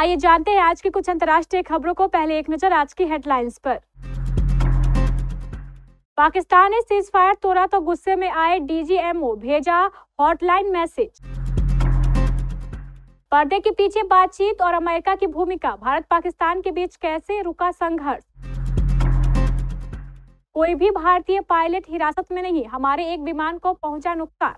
आइए जानते हैं आज की कुछ अंतर्राष्ट्रीय खबरों को। पहले एक नजर आज की हेडलाइंस पर। पाकिस्तान ने सीज फायर तोड़ा तो गुस्से में आए डीजीएमओ, भेजा हॉटलाइन मैसेज। पर्दे के पीछे बातचीत और अमेरिका की भूमिका, भारत पाकिस्तान के बीच कैसे रुका संघर्ष। कोई भी भारतीय पायलट हिरासत में नहीं, हमारे एक विमान को पहुंचा नुकसान।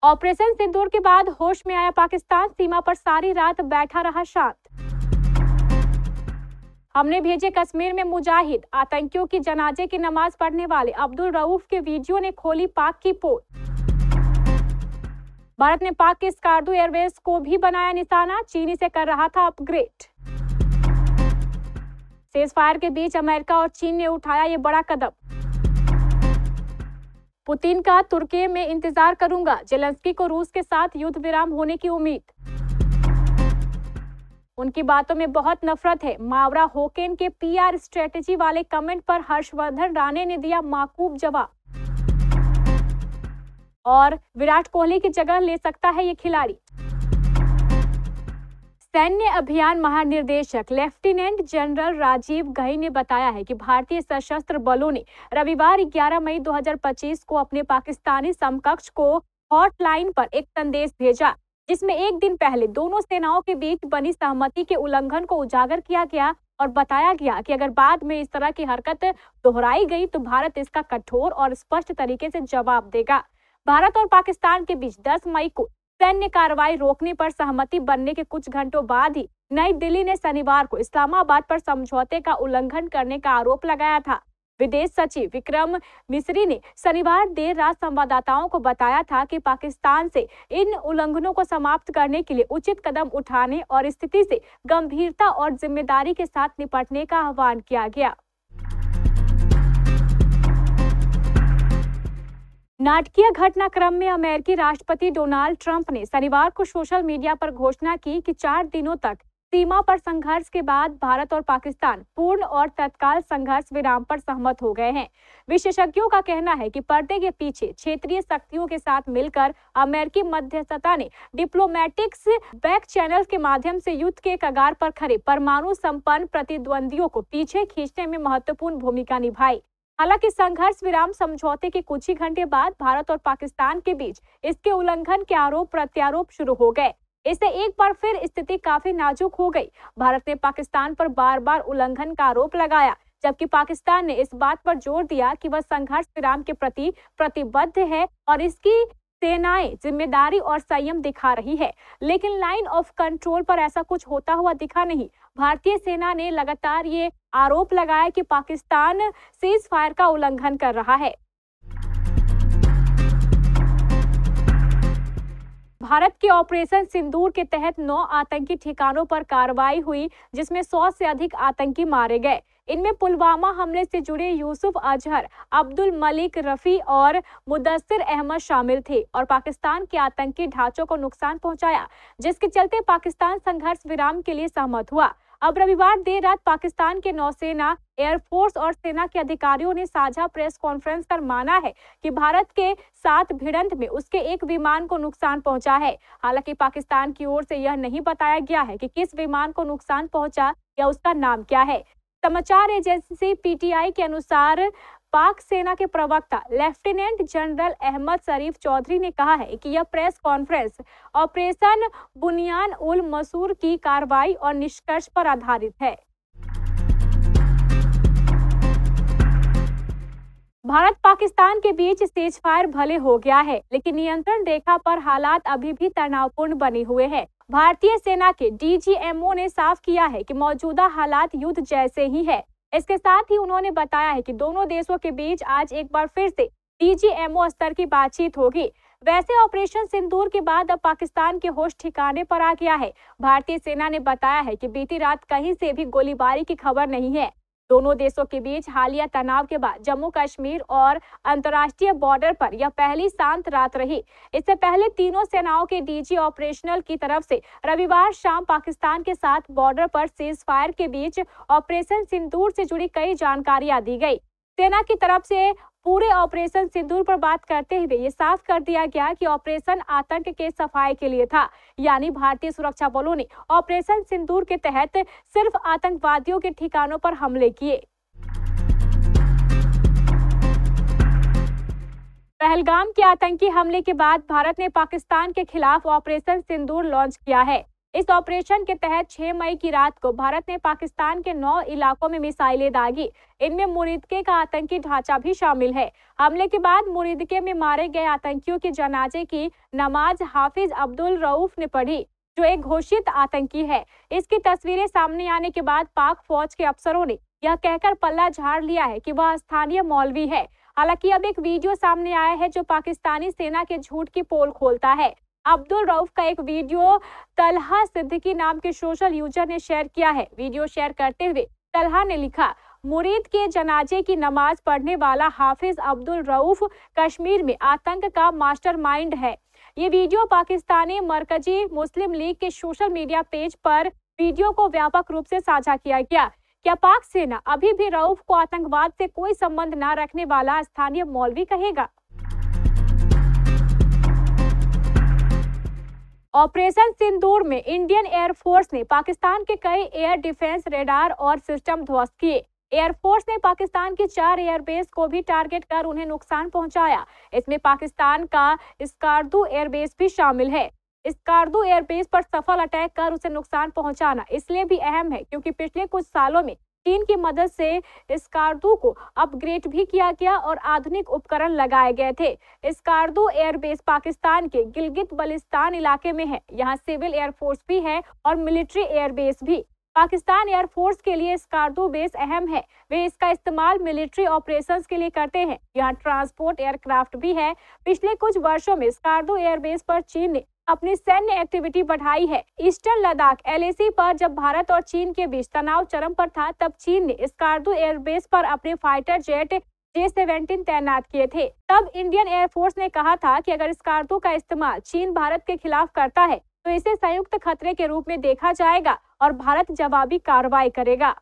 ऑपरेशन सिंदूर के बाद होश में आया पाकिस्तान, सीमा पर सारी रात बैठा रहा शांत। हमने भेजे कश्मीर में मुजाहिद, आतंकियों की जनाजे की नमाज पढ़ने वाले अब्दुल रऊफ के वीडियो ने खोली पाक की पोल। भारत ने पाक के स्कार्दू एयरवेज को भी बनाया निशाना, चीनी से कर रहा था अपग्रेड। सीज फायर के बीच अमेरिका और चीन ने उठाया ये बड़ा कदम। पुतिन का तुर्की में इंतजार करूंगा, जेलेंस्की को रूस के साथ युद्ध विराम होने की उम्मीद। उनकी बातों में बहुत नफरत है, मावरा होकेन के पीआर स्ट्रेटेजी वाले कमेंट पर हर्षवर्धन राणे ने दिया माकूब जवाब। और विराट कोहली की जगह ले सकता है ये खिलाड़ी। सैन्य अभियान महानिदेशक लेफ्टिनेंट जनरल राजीव घई ने बताया है कि भारतीय सशस्त्र बलों ने रविवार 11 मई 2025 को अपने पाकिस्तानी समकक्ष को हॉटलाइन पर एक संदेश भेजा, जिसमें एक दिन पहले दोनों सेनाओं के बीच बनी सहमति के उल्लंघन को उजागर किया गया और बताया गया कि अगर बाद में इस तरह की हरकत दोहराई गई तो भारत इसका कठोर और स्पष्ट तरीके से जवाब देगा। भारत और पाकिस्तान के बीच 10 मई को सैन्य कार्रवाई रोकने पर सहमति बनने के कुछ घंटों बाद ही नई दिल्ली ने शनिवार को इस्लामाबाद पर समझौते का उल्लंघन करने का आरोप लगाया था। विदेश सचिव विक्रम मिस्री ने शनिवार देर रात संवाददाताओं को बताया था कि पाकिस्तान से इन उल्लंघनों को समाप्त करने के लिए उचित कदम उठाने और स्थिति से गंभीरता और जिम्मेदारी के साथ निपटने का आह्वान किया गया। नाटकीय घटनाक्रम में अमेरिकी राष्ट्रपति डोनाल्ड ट्रंप ने शनिवार को सोशल मीडिया पर घोषणा की कि 4 दिनों तक सीमा पर संघर्ष के बाद भारत और पाकिस्तान पूर्ण और तत्काल संघर्ष विराम पर सहमत हो गए हैं। विशेषज्ञों का कहना है कि पर्दे के पीछे क्षेत्रीय शक्तियों के साथ मिलकर अमेरिकी मध्यस्थता ने डिप्लोमेटिक्स बैक चैनल के माध्यम से युद्ध के कगार पर खड़े परमाणु संपन्न प्रतिद्वंदियों को पीछे खींचने में महत्वपूर्ण भूमिका निभाई। हालांकि संघर्ष विराम समझौते के कुछ ही घंटे बाद भारत और पाकिस्तान के बीच इसके उल्लंघन के आरोप प्रत्यारोप शुरू हो गए। इससे एक बार फिर स्थिति काफी नाजुक हो गई। भारत ने पाकिस्तान पर बार बार उल्लंघन का आरोप लगाया, जबकि पाकिस्तान ने इस बात पर जोर दिया कि वह संघर्ष विराम के प्रति प्रतिबद्ध है और इसकी सेनाएं जिम्मेदारी और संयम दिखा रही है। लेकिन लाइन ऑफ कंट्रोल पर ऐसा कुछ होता हुआ दिखा नहीं। भारतीय सेना ने लगातार ये आरोप लगाया कि पाकिस्तान सीज फायर का उल्लंघन कर रहा है। भारत के ऑपरेशन सिंदूर के तहत 9 आतंकी ठिकानों पर कार्रवाई हुई, जिसमें 100 से अधिक आतंकी मारे गए। इनमें पुलवामा हमले से जुड़े यूसुफ अजहर, अब्दुल मलिक रफी और मुदस्सिर अहमद शामिल थे और पाकिस्तान के आतंकी ढांचों को नुकसान पहुंचाया, जिसके चलते पाकिस्तान संघर्ष विराम के लिए सहमत हुआ। अब रविवार देर रात पाकिस्तान के नौसेना, एयरफोर्स और सेना के अधिकारियों ने साझा प्रेस कॉन्फ्रेंस कर माना है कि भारत के साथ भिड़ंत में उसके एक विमान को नुकसान पहुंचा है। हालांकि पाकिस्तान की ओर से यह नहीं बताया गया है कि किस विमान को नुकसान पहुंचा या उसका नाम क्या है। समाचार एजेंसी पीटीआई के अनुसार पाक सेना के प्रवक्ता लेफ्टिनेंट जनरल अहमद शरीफ चौधरी ने कहा है कि यह प्रेस कॉन्फ्रेंस ऑपरेशन बुनियान उल मसूर की कार्रवाई और निष्कर्ष पर आधारित है। भारत पाकिस्तान के बीच सीज फायर भले हो गया है, लेकिन नियंत्रण रेखा पर हालात अभी भी तनावपूर्ण बने हुए हैं। भारतीय सेना के डीजीएमओ ने साफ किया है कि मौजूदा हालात युद्ध जैसे ही है। इसके साथ ही उन्होंने बताया है कि दोनों देशों के बीच आज एक बार फिर से डीजीएमओ स्तर की बातचीत होगी। वैसे ऑपरेशन सिंदूर के बाद अब पाकिस्तान के होश ठिकाने पर आ गया है। भारतीय सेना ने बताया है कि बीती रात कहीं से भी गोलीबारी की खबर नहीं है। दोनों देशों के बीच हालिया तनाव के बाद जम्मू कश्मीर और अंतर्राष्ट्रीय बॉर्डर पर यह पहली शांत रात रही। इससे पहले तीनों सेनाओं के डीजी ऑपरेशनल की तरफ से रविवार शाम पाकिस्तान के साथ बॉर्डर पर सीज फायर के बीच ऑपरेशन सिंदूर से जुड़ी कई जानकारियां दी गई। सेना की तरफ से पूरे ऑपरेशन सिंदूर पर बात करते हुए ये साफ कर दिया गया कि ऑपरेशन आतंक के सफाई के लिए था, यानी भारतीय सुरक्षा बलों ने ऑपरेशन सिंदूर के तहत सिर्फ आतंकवादियों के ठिकानों पर हमले किए। पहलगाम के आतंकी हमले के बाद भारत ने पाकिस्तान के खिलाफ ऑपरेशन सिंदूर लॉन्च किया है। इस ऑपरेशन के तहत 6 मई की रात को भारत ने पाकिस्तान के 9 इलाकों में मिसाइलें दागी। इनमें मुरीदके का आतंकी ढांचा भी शामिल है। हमले के बाद मुरीदके में मारे गए आतंकियों के जनाजे की नमाज हाफिज अब्दुल रऊफ ने पढ़ी, जो एक घोषित आतंकी है। इसकी तस्वीरें सामने आने के बाद पाक फौज के अफसरों ने यह कहकर पल्ला झाड़ लिया है कि वह स्थानीय मौलवी है। हालांकि अब एक वीडियो सामने आया है जो पाकिस्तानी सेना के झूठ की पोल खोलता है। अब्दुल रऊफ का एक वीडियो तलहा सिद्दीकी नाम के सोशल यूजर ने शेयर किया है। वीडियो शेयर करते हुए तलहा ने लिखा, मुरीद के जनाजे की नमाज पढ़ने वाला हाफिज अब्दुल रऊफ कश्मीर में आतंक का मास्टरमाइंड है। ये वीडियो पाकिस्तानी मरकजी मुस्लिम लीग के सोशल मीडिया पेज पर वीडियो को व्यापक रूप से साझा किया गया। क्या पाक सेना अभी भी रऊफ को आतंकवाद से कोई संबंध न रखने वाला स्थानीय मौलवी कहेगा? ऑपरेशन सिंदूर में इंडियन एयरफोर्स ने पाकिस्तान के कई एयर डिफेंस रेडार और सिस्टम ध्वस्त किए। एयरफोर्स ने पाकिस्तान की 4 एयरबेस को भी टारगेट कर उन्हें नुकसान पहुंचाया। इसमें पाकिस्तान का स्कार्दू एयरबेस भी शामिल है। स्कार्दू एयरबेस पर सफल अटैक कर उसे नुकसान पहुंचाना इसलिए भी अहम है क्योंकि पिछले कुछ सालों में चीन की मदद से स्कार्दू को अपग्रेड भी किया गया और आधुनिक उपकरण लगाए गए थे। स्कार्दू एयरबेस पाकिस्तान के गिलगित बल्तिस्तान इलाके में है। यहाँ सिविल एयरफोर्स भी है और मिलिट्री एयरबेस भी। पाकिस्तान एयरफोर्स के लिए स्कार्दू बेस अहम है। वे इसका इस्तेमाल मिलिट्री ऑपरेशंस के लिए करते हैं। यहाँ ट्रांसपोर्ट एयरक्राफ्ट भी है। पिछले कुछ वर्षों में स्कार्दू एयरबेस पर चीन ने अपनी सैन्य एक्टिविटी बढ़ाई है। ईस्टर्न लद्दाख LAC पर जब भारत और चीन के बीच तनाव चरम पर था, तब चीन ने स्कार्दू एयरबेस पर अपने फाइटर जेट J-17 तैनात किए थे। तब इंडियन एयरफोर्स ने कहा था कि अगर स्कार्दू का इस्तेमाल चीन भारत के खिलाफ करता है तो इसे संयुक्त खतरे के रूप में देखा जाएगा और भारत जवाबी कार्रवाई करेगा।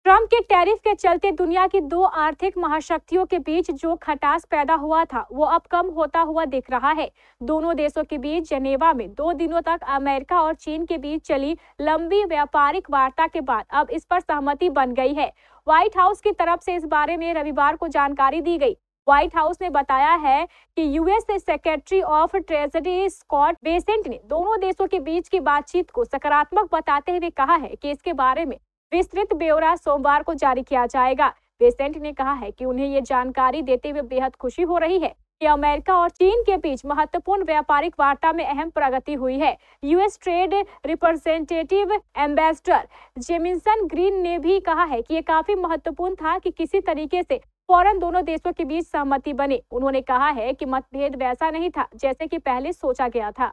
ट्रंप के टैरिफ के चलते दुनिया की 2 आर्थिक महाशक्तियों के बीच जो खटास पैदा हुआ था वो अब कम होता हुआ दिख रहा है। दोनों देशों के बीच जेनेवा में 2 दिनों तक अमेरिका और चीन के बीच चली लंबी व्यापारिक वार्ता के बाद अब इस पर सहमति बन गई है। व्हाइट हाउस की तरफ से इस बारे में रविवार को जानकारी दी गई। व्हाइट हाउस ने बताया है कि US secretary of treasury Scott Bessent ने दोनों देशों के बीच की बातचीत को सकारात्मक बताते हुए कहा है कि इसके बारे में विस्तृत ब्यौरा सोमवार को जारी किया जाएगा। बेसेंट ने कहा है कि उन्हें ये जानकारी देते हुए बेहद खुशी हो रही है कि अमेरिका और चीन के बीच महत्वपूर्ण व्यापारिक वार्ता में अहम प्रगति हुई है। US trade representative ambassador Jameson green ने भी कहा है कि ये काफी महत्वपूर्ण था कि किसी तरीके से फौरन दोनों देशों के बीच सहमति बने। उन्होंने कहा है कि मतभेद वैसा नहीं था जैसे कि पहले सोचा गया था।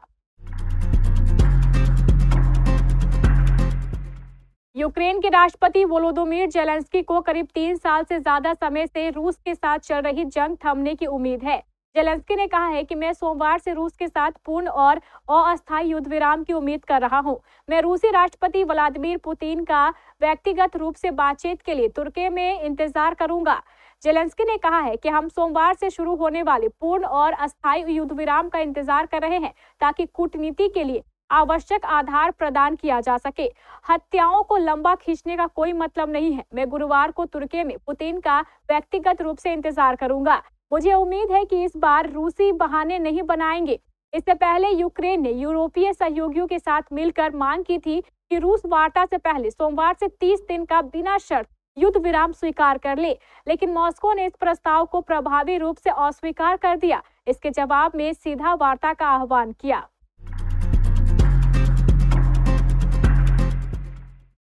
यूक्रेन के राष्ट्रपति वोलोदिमीर जेलेंस्की को करीब 3 साल से ज्यादा समय से रूस के साथ चल रही जंग थमने की उम्मीद है। जेलेंस्की ने कहा है कि मैं सोमवार से रूस के साथ पूर्ण और अस्थायी युद्ध विराम की उम्मीद कर रहा हूं। मैं रूसी राष्ट्रपति व्लादिमीर पुतिन का व्यक्तिगत रूप से बातचीत के लिए तुर्की में इंतजार करूंगा। जेलेंस्की ने कहा है कि हम सोमवार से शुरू होने वाले पूर्ण और अस्थायी युद्ध विराम का इंतजार कर रहे हैं ताकि कूटनीति के लिए आवश्यक आधार प्रदान किया जा सके। हत्याओं को लंबा खींचने का कोई मतलब नहीं है। मैं गुरुवार को तुर्की में पुतिन का व्यक्तिगत रूप से इंतजार करूंगा। मुझे उम्मीद है कि इस बार रूसी बहाने नहीं बनाएंगे। इससे पहले यूक्रेन ने यूरोपीय सहयोगियों के साथ मिलकर मांग की थी कि रूस वार्ता से पहले सोमवार से 30 दिन का बिना शर्त युद्ध विराम स्वीकार कर ले, लेकिन मॉस्को ने इस प्रस्ताव को प्रभावी रूप से अस्वीकार कर दिया। इसके जवाब में सीधा वार्ता का आह्वान किया।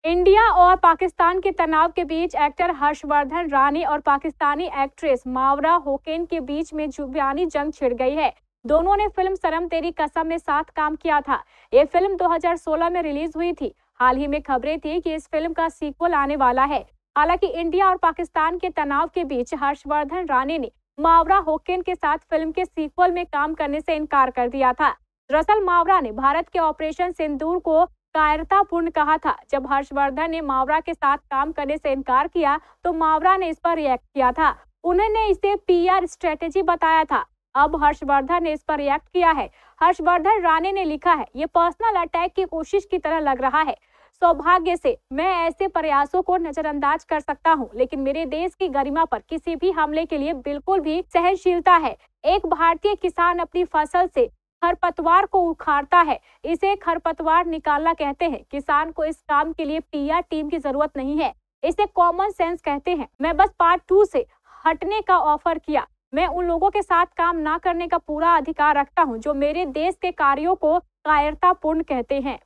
इंडिया और पाकिस्तान के तनाव के बीच एक्टर हर्षवर्धन रानी और पाकिस्तानी एक्ट्रेस मावरा होकेन के बीच में जुबानी जंग छिड़ गई है। दोनों ने फिल्म सनम तेरी कसम में साथ काम किया था। ये फिल्म 2016 में रिलीज हुई थी। हाल ही में खबरें थी कि इस फिल्म का सीक्वल आने वाला है। हालांकि इंडिया और पाकिस्तान के तनाव के बीच हर्षवर्धन रानी ने मावरा होकेन के साथ फिल्म के सीक्वल में काम करने से इनकार कर दिया था। दरअसल मावरा ने भारत के ऑपरेशन सिंदूर को कायरतापूर्ण कहा था। जब हर्षवर्धन ने मावरा के साथ काम करने से इनकार किया तो मावरा ने इस पर रिएक्ट किया था। उन्होंने इसे पीआर स्ट्रेटेजी बताया था। अब हर्षवर्धन ने इस पर रिएक्ट किया है। हर्षवर्धन राणे ने लिखा है, ये पर्सनल अटैक की कोशिश की तरह लग रहा है। सौभाग्य से मैं ऐसे प्रयासों को नजरअंदाज कर सकता हूं, लेकिन मेरे देश की गरिमा पर किसी भी हमले के लिए बिल्कुल भी सहनशीलता है। एक भारतीय किसान अपनी फसल से खरपतवार को उखाड़ता है, इसे खरपतवार निकालना कहते हैं। किसान को इस काम के लिए पीआर टीम की जरूरत नहीं है, इसे कॉमन सेंस कहते हैं। मैं बस पार्ट 2 से हटने का ऑफर किया। मैं उन लोगों के साथ काम ना करने का पूरा अधिकार रखता हूं जो मेरे देश के कार्यों को कायरतापूर्ण कहते हैं।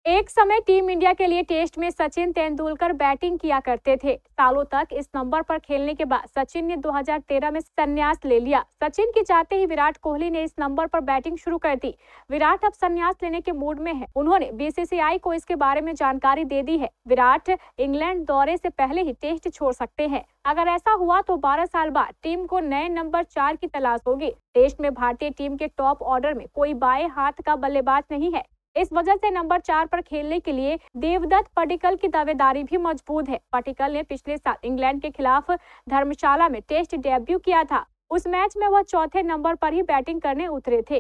एक समय टीम इंडिया के लिए टेस्ट में सचिन तेंदुलकर बैटिंग किया करते थे। सालों तक इस नंबर पर खेलने के बाद सचिन ने 2013 में संन्यास ले लिया। सचिन की चाहते ही विराट कोहली ने इस नंबर पर बैटिंग शुरू कर दी। विराट अब संन्यास लेने के मूड में है। उन्होंने बीसीसीआई को इसके बारे में जानकारी दे दी है। विराट इंग्लैंड दौरे से पहले ही टेस्ट छोड़ सकते हैं। अगर ऐसा हुआ तो 12 साल बाद टीम को नए नंबर 4 की तलाश होगी। टेस्ट में भारतीय टीम के टॉप ऑर्डर में कोई बाएं हाथ का बल्लेबाज नहीं है। इस वजह से नंबर 4 पर खेलने के लिए देवदत्त पडिक्कल की दावेदारी भी मजबूत है। पडिक्कल ने पिछले साल इंग्लैंड के खिलाफ धर्मशाला में टेस्ट डेब्यू किया था। उस मैच में वह चौथे नंबर पर ही बैटिंग करने उतरे थे।